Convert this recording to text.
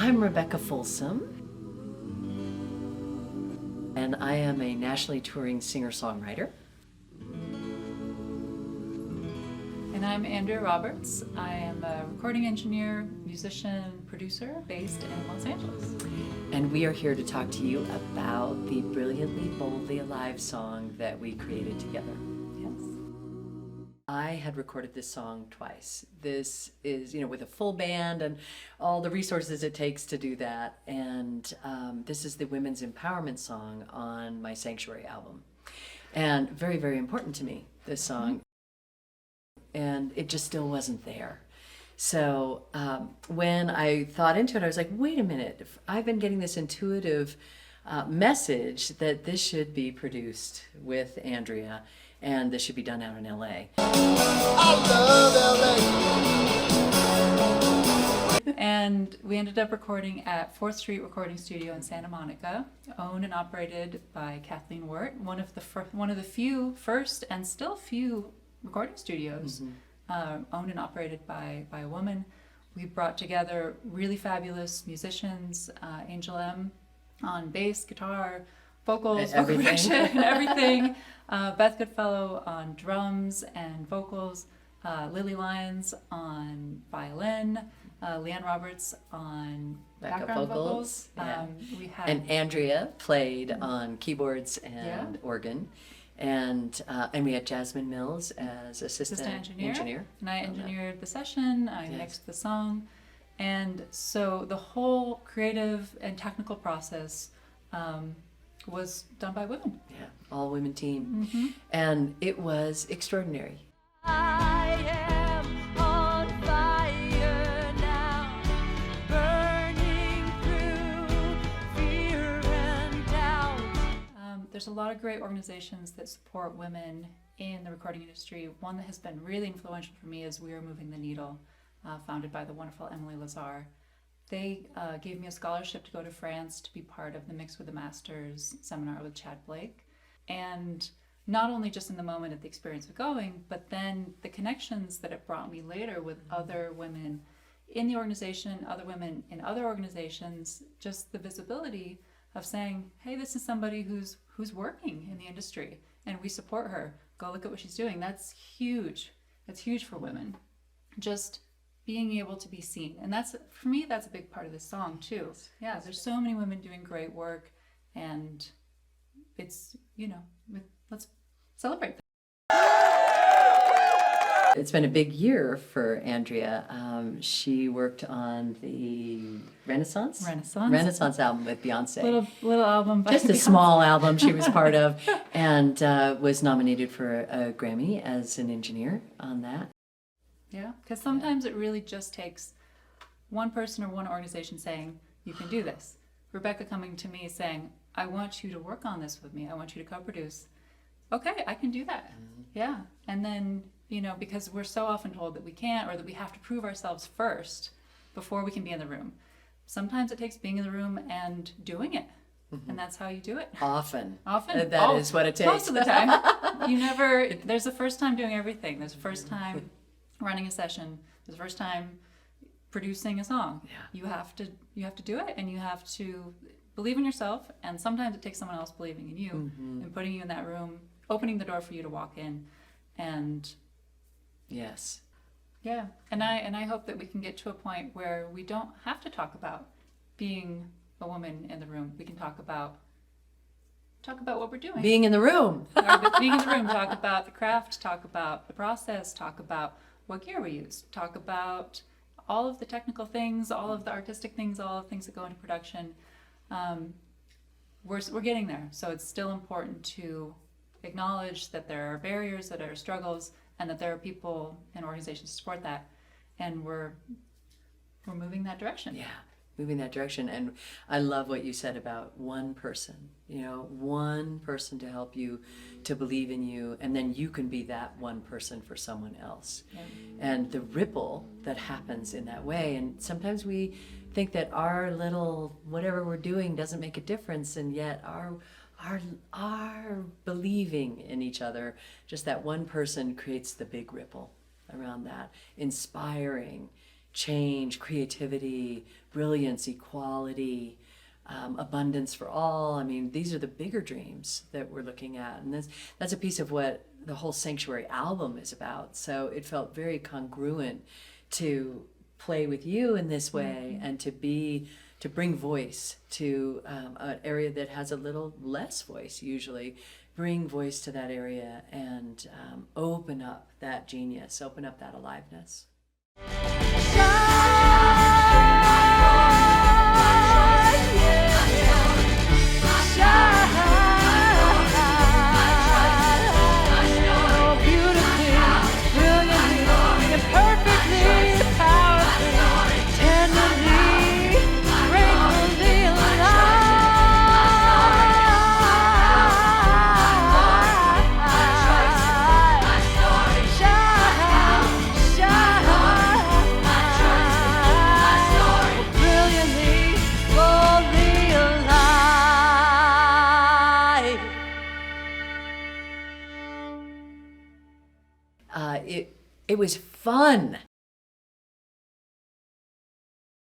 I'm Rebecca Folsom, and I am a nationally touring singer-songwriter. And I'm Andrea Roberts. I am a recording engineer, musician, producer based in Los Angeles. And we are here to talk to you about the Brilliantly Boldly Alive song that we created together. Yes. I had recorded this song twice. This is, with a full band and all the resources it takes to do that. And this is the women's empowerment song on my Sanctuary album. And very, very important to me, this song. And it just still wasn't there. So when I thought into it, I was like, wait a minute, I've been getting this intuitive message that this should be produced with Andrea and this should be done out in LA. I love LA. And we ended up recording at 4th Street Recording Studio in Santa Monica, owned and operated by Kathleen Wirt, one of the first and still few recording studios owned and operated by a woman. We brought together really fabulous musicians, Angel M on bass, guitar, vocals, vocal production, everything. Beth Goodfellow on drums and vocals, Lily Lyons on violin, Leanne Roberts on background vocals. Yeah. We had And Andrea played on keyboards and organ. And we had Jasmine Mills as assistant engineer. And I engineered the session, I mixed the song. And so the whole creative and technical process was done by women. Yeah, all women team. And it was extraordinary. I am on fire now, burning through fear and doubt. There's a lot of great organizations that support women in the recording industry. One that has been really influential for me is We Are Moving the Needle, founded by the wonderful Emily Lazar. They gave me a scholarship to go to France to be part of the Mix with the Masters seminar with Chad Blake. And not only just in the moment of the experience of going, but then the connections that it brought me later with other women in the organization, other women in other organizations, just the visibility of saying, hey, this is somebody who's working in the industry and we support her. Go look at what she's doing. That's huge. That's huge for women. Just being able to be seen. And that's, for me, that's a big part of this song too. Yeah, there's so many women doing great work and it's, let's celebrate that. It's been a big year for Andrea. She worked on the Renaissance album with Beyonce. Little album by Just a Beyonce. small album she was part of, and was nominated for a Grammy as an engineer on that. Yeah, because sometimes it really just takes one person or one organization saying, you can do this. Rebecca coming to me saying, I want you to work on this with me. I want you to co-produce. Okay, I can do that. Yeah. And then, because we're so often told that we can't or that we have to prove ourselves first before we can be in the room. Sometimes it takes being in the room and doing it. And that's how you do it. Often. That is what it takes. Most of the time. There's a first time doing everything. There's a first time running a session. There's a first time producing a song. Yeah. You have to do it, and you have to believe in yourself, and sometimes it takes someone else believing in you and putting you in that room, opening the door for you to walk in. And Yes. yeah, and I hope that we can get to a point where we don't have to talk about being a woman in the room. We can talk about what we're doing. Being in the room. Being in the room, talk about the craft, talk about the process, talk about what gear we use, talk about all of the technical things, all of the artistic things, all of the things that go into production. We're getting there. So it's still important to acknowledge that there are barriers, that there are struggles, and that there are people and organizations to support that. And we're moving that direction. Yeah, moving that direction. And I love what you said about one person, one person to help you, to believe in you, and then you can be that one person for someone else. Yeah. And the ripple that happens in that way. And sometimes we think that our little whatever we're doing doesn't make a difference, and yet our believing in each other, just that one person creates the big ripple around that, inspiring change, creativity, brilliance, equality, abundance for all. I mean, these are the bigger dreams that we're looking at. And that's a piece of what the whole Sanctuary album is about. So it felt very congruent to play with you in this way and to bring voice to an area that has a little less voice usually. Bring voice to that area and open up that genius, open up that aliveness. It was fun.